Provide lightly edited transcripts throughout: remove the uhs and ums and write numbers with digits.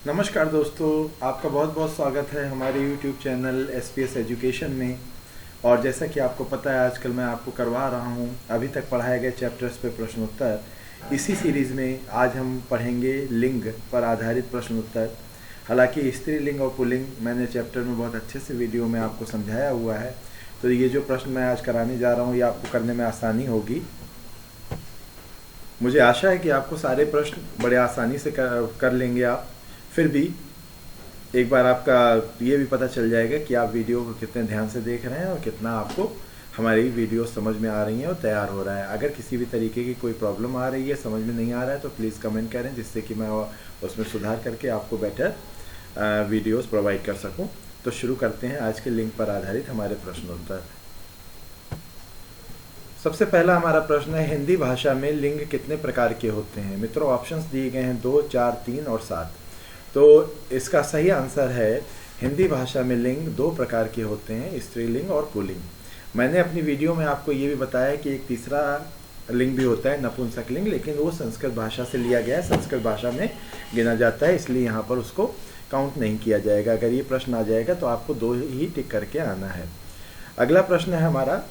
नमस्कार दोस्तों, आपका बहुत बहुत स्वागत है हमारे YouTube चैनल SPS एजुकेशन में। और जैसा कि आपको पता है, आजकल मैं आपको करवा रहा हूं अभी तक पढ़ाए गए चैप्टर्स पे प्रश्नोत्तर। इसी सीरीज़ में आज हम पढ़ेंगे लिंग पर आधारित प्रश्नोत्तर। हालांकि स्त्रीलिंग और पुल्लिंग मैंने चैप्टर में बहुत अच्छे से वीडियो में आपको समझाया हुआ है, तो ये जो प्रश्न मैं आज कराने जा रहा हूँ ये आपको करने में आसानी होगी। मुझे आशा है कि आपको सारे प्रश्न बड़े आसानी से कर लेंगे आप। फिर भी एक बार आपका ये भी पता चल जाएगा कि आप वीडियो को कितने ध्यान से देख रहे हैं और कितना आपको हमारी वीडियो समझ में आ रही है और तैयार हो रहा है। अगर किसी भी तरीके की कोई प्रॉब्लम आ रही है, समझ में नहीं आ रहा है, तो प्लीज़ कमेंट करें, जिससे कि मैं उसमें सुधार करके आपको बेटर वीडियोस प्रोवाइड कर सकूं। तो शुरू करते हैं आज के लिंक पर आधारित हमारे प्रश्नोत्तर। सबसे पहला हमारा प्रश्न है, हिंदी भाषा में लिंग कितने प्रकार के होते हैं? मित्रों, ऑप्शंस दिए गए हैं 2, 4, 3 और 7। तो इसका सही आंसर है, हिंदी भाषा में लिंग 2 प्रकार के होते हैं, स्त्रीलिंग और पुल्लिंग। मैंने अपनी वीडियो में आपको ये भी बताया कि एक तीसरा लिंग भी होता है, नपुंसक लिंग, लेकिन वो संस्कृत भाषा से लिया गया है, संस्कृत भाषा में गिना जाता है, इसलिए यहाँ पर उसको काउंट नहीं किया जाएगा। अगर ये प्रश्न आ जाएगा तो आपको 2 ही टिक करके आना है। अगला प्रश्न है हमारा,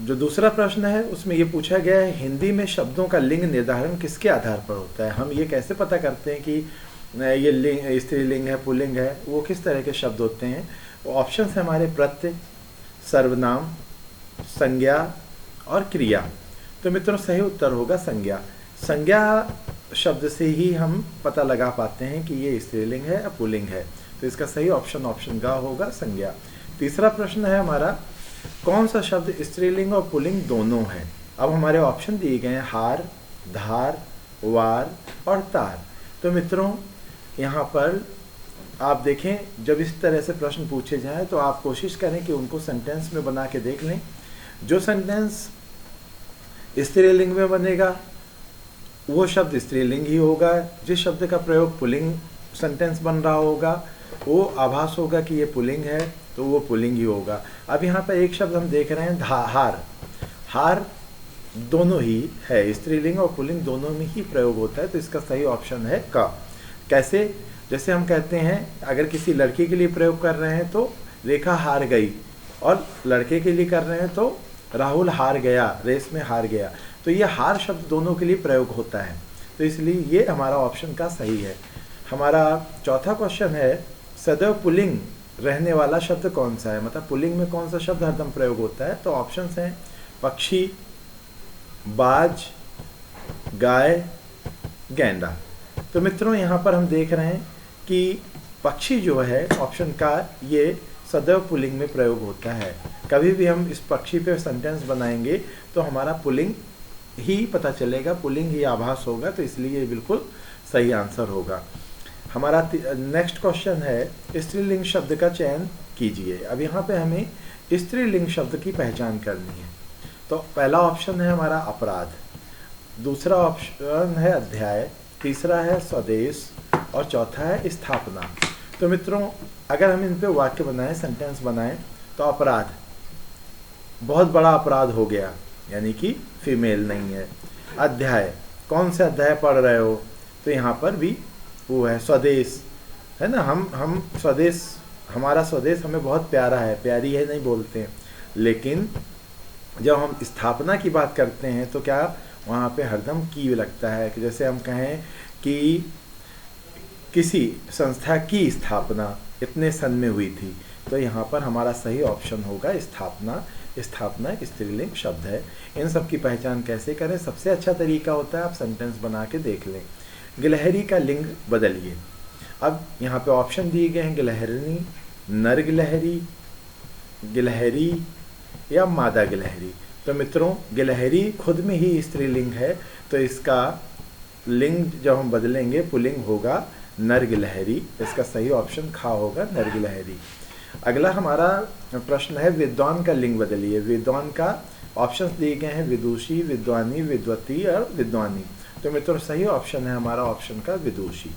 जो दूसरा प्रश्न है उसमें ये पूछा गया है, हिंदी में शब्दों का लिंग निर्धारण किसके आधार पर होता है? हम ये कैसे पता करते हैं कि ये लिंग स्त्रीलिंग है, पुल्लिंग है? वो किस तरह के शब्द होते हैं? ऑप्शन है हमारे प्रत्यय, सर्वनाम, संज्ञा और क्रिया। तो मित्रों, सही उत्तर होगा संज्ञा। संज्ञा शब्द से ही हम पता लगा पाते हैं कि ये स्त्रीलिंग है या पुल्लिंग है। तो इसका सही ऑप्शन ग होगा, संज्ञा। तीसरा प्रश्न है हमारा, कौन सा शब्द स्त्रीलिंग और पुल्लिंग दोनों है? अब हमारे ऑप्शन दिए गए हैं हार, धार, वार और तार। तो मित्रों, यहाँ पर आप देखें, जब इस तरह से प्रश्न पूछे जाएं तो आप कोशिश करें कि उनको सेंटेंस में बना के देख लें। जो सेंटेंस स्त्रीलिंग में बनेगा वो शब्द स्त्रीलिंग ही होगा। जिस शब्द का प्रयोग पुल्लिंग सेंटेंस बन रहा होगा वो आभास होगा कि ये पुल्लिंग है, तो वो पुल्लिंग ही होगा। अब यहाँ पर एक शब्द हम देख रहे हैं हार। हार दोनों ही है, स्त्रीलिंग और पुल्लिंग दोनों में ही प्रयोग होता है, तो इसका सही ऑप्शन है क। कैसे? जैसे हम कहते हैं, अगर किसी लड़की के लिए प्रयोग कर रहे हैं तो रेखा हार गई, और लड़के के लिए कर रहे हैं तो राहुल हार गया, रेस में हार गया। तो ये हार शब्द दोनों के लिए प्रयोग होता है, तो इसलिए ये हमारा ऑप्शन का सही है। हमारा चौथा क्वेश्चन है, सदैव पुल्लिंग रहने वाला शब्द कौन सा है? मतलब पुल्लिंग में कौन सा शब्द हरदम प्रयोग होता है? तो ऑप्शंस हैं पक्षी, बाज, गाय, गेंडा। तो मित्रों, यहाँ पर हम देख रहे हैं कि पक्षी जो है ऑप्शन का, ये सदैव पुल्लिंग में प्रयोग होता है। कभी भी हम इस पक्षी पे सेंटेंस बनाएंगे तो हमारा पुल्लिंग ही पता चलेगा, पुल्लिंग ही आभास होगा, तो इसलिए ये बिल्कुल सही आंसर होगा। हमारा नेक्स्ट क्वेश्चन है, स्त्रीलिंग शब्द का चयन कीजिए। अब यहाँ पे हमें स्त्रीलिंग शब्द की पहचान करनी है। तो पहला ऑप्शन है हमारा अपराध, दूसरा ऑप्शन है अध्याय, तीसरा है स्वदेश और चौथा है स्थापना। तो मित्रों, अगर हम इन पे वाक्य बनाएं, सेंटेंस बनाएं, तो अपराध बहुत बड़ा अपराध हो गया, यानी कि फीमेल नहीं है। अध्याय, कौन से अध्याय पढ़ रहे हो? तो यहाँ पर भी वो है स्वदेश, है ना। हम स्वदेश, हमारा स्वदेश हमें बहुत प्यारा है, प्यारी है नहीं बोलते हैं, लेकिन जब हम स्थापना की बात करते हैं तो क्या वहाँ पे हरदम की लगता है। कि जैसे हम कहें कि किसी संस्था की स्थापना इतने सन में हुई थी, तो यहाँ पर हमारा सही ऑप्शन होगा स्थापना। स्थापना एक स्त्रीलिंग शब्द है। इन सब की पहचान कैसे करें? सबसे अच्छा तरीका होता है आप सेंटेंस बना के देख लें। गिलहरी का लिंग बदलिए। अब यहाँ पे ऑप्शन दिए गए हैं, गिलहरिनी, नर गिलहरी, गिलहरी या मादा गिलहरी। तो मित्रों, गिलहरी खुद में ही स्त्रीलिंग है, तो इसका लिंग जब हम बदलेंगे पुल्लिंग होगा नर गिलहरी। इसका सही ऑप्शन खा होगा, नर गिलहरी। अगला हमारा प्रश्न है, विद्वान का लिंग बदलिए। विद्वान का ऑप्शंस दिए गए हैं, विदुषी, विद्वानी, विद्वती और विद्वानी। तो मित्रों, सही ऑप्शन है हमारा ऑप्शन का विदुषी।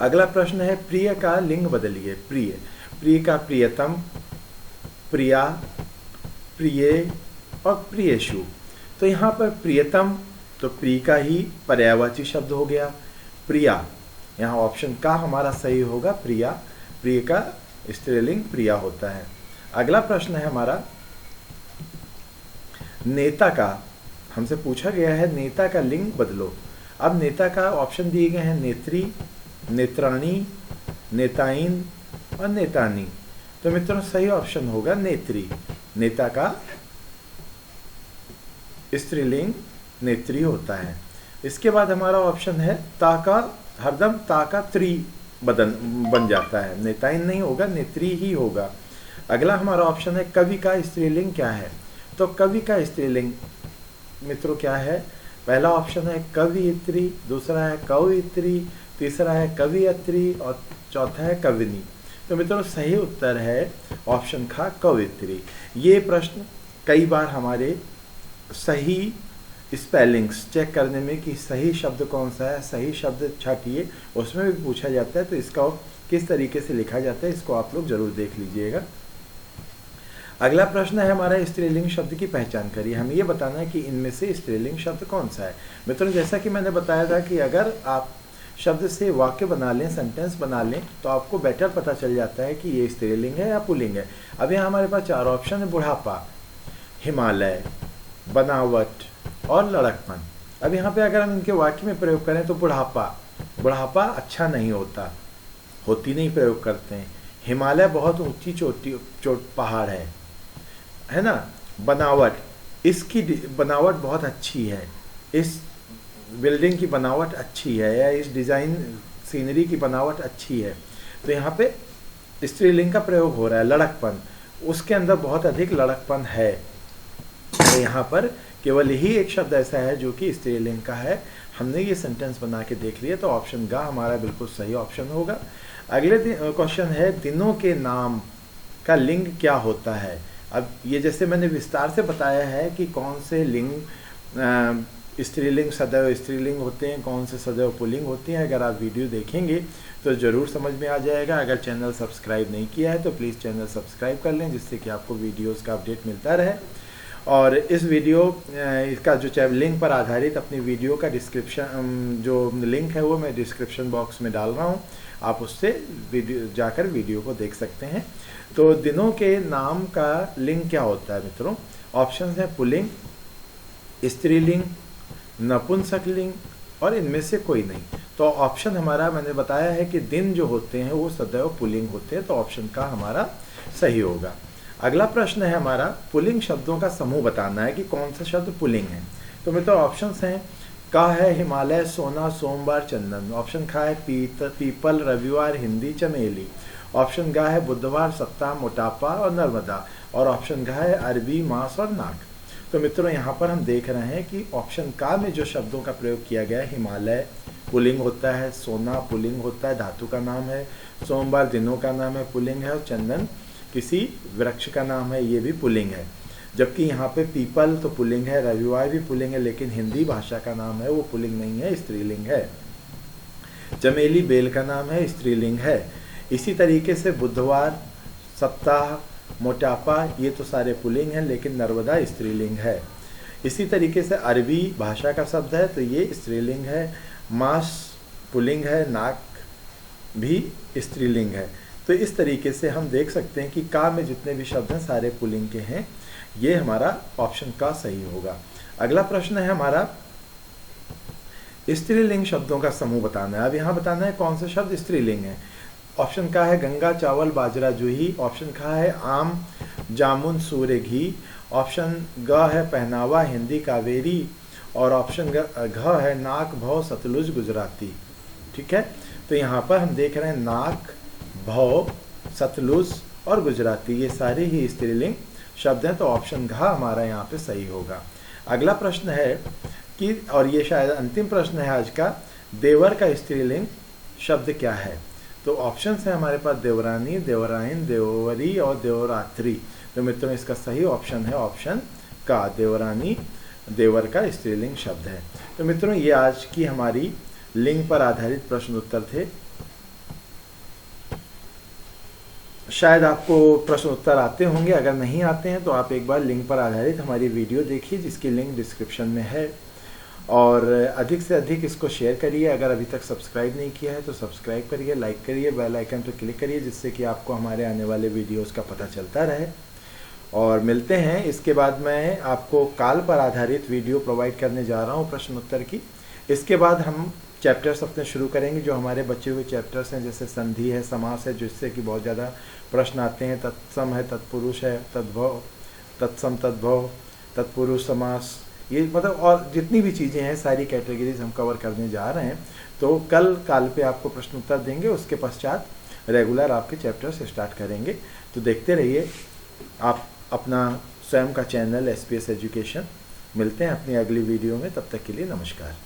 अगला प्रश्न है, प्रिय का लिंग बदलिए। प्रिय, प्रिय का प्रियतम, प्रिया, प्रिय और प्रियेशु। तो यहाँ पर प्रियतम, तो प्रिय का ही पर्यायवाची शब्द हो गया। प्रिया, यहाँ ऑप्शन का हमारा सही होगा, प्रिया। प्रिय का स्त्रीलिंग प्रिया होता है। अगला प्रश्न है हमारा नेता का। हमसे पूछा गया है नेता का लिंग बदलो। अब नेता का ऑप्शन दिए गए हैं नेत्री, नेत्राणी, नेताइन और नेतानी। तो मित्रों सही ऑप्शन होगा नेत्री। नेता का स्त्रीलिंग नेत्री होता है। इसके बाद हमारा ऑप्शन है ता का, हरदम ता का त्री बन जाता है, नेताइन नहीं होगा, नेत्री ही होगा। अगला हमारा ऑप्शन है कवि का स्त्रीलिंग क्या है। तो कवि का स्त्रीलिंग मित्रों क्या है? पहला ऑप्शन है कवियत्री, दूसरा है कवयित्री, तीसरा है कवियत्री और चौथा है कविनी। तो मित्रों सही उत्तर है ऑप्शन खा कवयित्री। ये प्रश्न कई बार हमारे सही स्पेलिंग्स चेक करने में कि सही शब्द कौन सा है, सही शब्द छाटिए, उसमें भी पूछा जाता है। तो इसका किस तरीके से लिखा जाता है इसको आप लोग जरूर देख लीजिएगा। अगला प्रश्न है हमारा स्त्रीलिंग शब्द की पहचान करिए। हमें ये बताना है कि इनमें से स्त्रीलिंग शब्द कौन सा है। मित्रों जैसा कि मैंने बताया था कि अगर आप शब्द से वाक्य बना लें, सेंटेंस बना लें, तो आपको बेटर पता चल जाता है कि ये स्त्रीलिंग है या पुल्लिंग है। अब यहाँ हमारे पास 4 ऑप्शन है, बुढ़ापा, हिमालय, बनावट और लड़कपन। अब यहाँ पे अगर हम इनके वाक्य में प्रयोग करें तो बुढ़ापा अच्छा नहीं होता, होती नहीं प्रयोग करते हैं। हिमालय बहुत ऊंची चोट पहाड़ है ना। बनावट, इसकी बनावट बहुत अच्छी है, इस बिल्डिंग की बनावट अच्छी है, या इस डिज़ाइन सीनरी की बनावट अच्छी है। तो यहाँ पे स्त्रीलिंग का प्रयोग हो रहा है। लड़कपन, उसके अंदर बहुत अधिक लड़कपन है। तो यहाँ पर केवल यही एक शब्द ऐसा है जो कि स्त्रीलिंग का है। हमने ये सेंटेंस बना के देख लिया, तो ऑप्शन गा हमारा बिल्कुल सही ऑप्शन होगा। अगले क्वेश्चन है दिनों के नाम का लिंग क्या होता है। अब ये जैसे मैंने विस्तार से बताया है कि कौन से लिंग स्त्रीलिंग सदैव स्त्रीलिंग होते हैं, कौन से सदैव पुल्लिंग होती हैं। अगर आप वीडियो देखेंगे तो ज़रूर समझ में आ जाएगा। अगर चैनल सब्सक्राइब नहीं किया है तो प्लीज़ चैनल सब्सक्राइब कर लें, जिससे कि आपको वीडियोज़ का अपडेट मिलता रहे। और इस वीडियो इसका जो लिंक पर आधारित अपनी वीडियो का डिस्क्रिप्शन जो लिंक है वो मैं डिस्क्रिप्शन बॉक्स में डाल रहा हूँ, आप उससे जाकर वीडियो को देख सकते हैं। तो दिनों के नाम का लिंग क्या होता है मित्रों? ऑप्शन है पुल्लिंग, स्त्रीलिंग, नपुंसकलिंग और इनमें से कोई नहीं। तो ऑप्शन हमारा मैंने बताया है कि दिन जो होते हैं वो सदैव पुल्लिंग होते हैं, तो ऑप्शन का हमारा सही होगा। अगला प्रश्न है हमारा पुल्लिंग शब्दों का समूह बताना है कि कौन सा शब्द पुल्लिंग है। तो मित्रों ऑप्शंस हैं का है हिमालय, सोना, सोमवार, चंदन। ऑप्शन खा है पीपल, रविवार, हिंदी, चमेली। ऑप्शन गा है बुधवार, सप्ताह, मोटापा और नर्मदा। और ऑप्शन गा है अरबी, मांस और नाक। तो मित्रों यहाँ पर हम देख रहे हैं कि ऑप्शन का में जो शब्दों का प्रयोग किया गया है, हिमालय पुल्लिंग होता है, सोना पुल्लिंग होता है, धातु का नाम है, सोमवार दिनों का नाम है, पुल्लिंग है, और चंदन किसी वृक्ष का नाम है, ये भी पुल्लिंग है। जबकि यहाँ पे पीपल तो पुल्लिंग है, रविवार भी पुल्लिंग है, लेकिन हिंदी भाषा का नाम है वो पुल्लिंग नहीं है, स्त्रीलिंग है। चमेली बेल का नाम है, स्त्रीलिंग है। इसी तरीके से बुधवार, सप्ताह, मोटापा ये तो सारे पुल्लिंग हैं, लेकिन नर्मदा स्त्रीलिंग है। इसी तरीके से अरबी भाषा का शब्द है तो ये स्त्रीलिंग है। मांस पुल्लिंग है, नाक भी स्त्रीलिंग है। तो इस तरीके से हम देख सकते हैं कि का में जितने भी शब्द हैं सारे पुल्लिंग के हैं। ये हमारा ऑप्शन का सही होगा। अगला प्रश्न है हमारा स्त्रीलिंग शब्दों का समूह बताना है। अब यहाँ बताना है कौन सा शब्द स्त्रीलिंग है। ऑप्शन का है गंगा, चावल, बाजरा, जूही। ऑप्शन का है आम, जामुन, सूर्य, घी। ऑप्शन ग है पहनावा, हिंदी, कावेरी। और ऑप्शन घ है नाक, भव, सतलुज, गुजराती। ठीक है, तो यहाँ पर हम देख रहे हैं नाक, भव, सतलुज और गुजराती ये सारे ही स्त्रीलिंग शब्द हैं, तो ऑप्शन घ हमारा यहाँ पे सही होगा। अगला प्रश्न है कि, और ये शायद अंतिम प्रश्न है आज का, देवर का स्त्रीलिंग शब्द क्या है। तो ऑप्शंस हैं हमारे पास देवरानी, देवराइन, देवरी और देवरात्रि। तो मित्रों इसका सही ऑप्शन है ऑप्शन का, देवरानी देवर का स्त्रीलिंग शब्द है। तो मित्रों ये आज की हमारी लिंग पर आधारित प्रश्न उत्तर थे। शायद आपको प्रश्न उत्तर आते होंगे, अगर नहीं आते हैं तो आप एक बार लिंक पर आधारित हमारी वीडियो देखिए जिसकी लिंक डिस्क्रिप्शन में है। और अधिक से अधिक इसको शेयर करिए। अगर अभी तक सब्सक्राइब नहीं किया है तो सब्सक्राइब करिए, लाइक करिए, बेल आइकन पर क्लिक करिए जिससे कि आपको हमारे आने वाले वीडियोस का पता चलता रहे। और मिलते हैं, इसके बाद मैं आपको काल पर आधारित वीडियो प्रोवाइड करने जा रहा हूँ प्रश्न उत्तर की। इसके बाद हम चैप्टर्स अपने शुरू करेंगे जो हमारे बचे हुए चैप्टर्स हैं, जैसे संधि है, समास है, जिससे कि बहुत ज़्यादा प्रश्न आते हैं, तत्सम है, तत्पुरुष है, तद्भव, तत्सम तद्भव, तत्पुरुष समास, ये मतलब और जितनी भी चीज़ें हैं सारी कैटेगरीज हम कवर करने जा रहे हैं। तो कल काल पे आपको प्रश्न उत्तर देंगे, उसके पश्चात रेगुलर आपके चैप्टर्स स्टार्ट करेंगे। तो देखते रहिए आप अपना स्वयं का चैनल SPS एजुकेशन। मिलते हैं अपनी अगली वीडियो में, तब तक के लिए नमस्कार।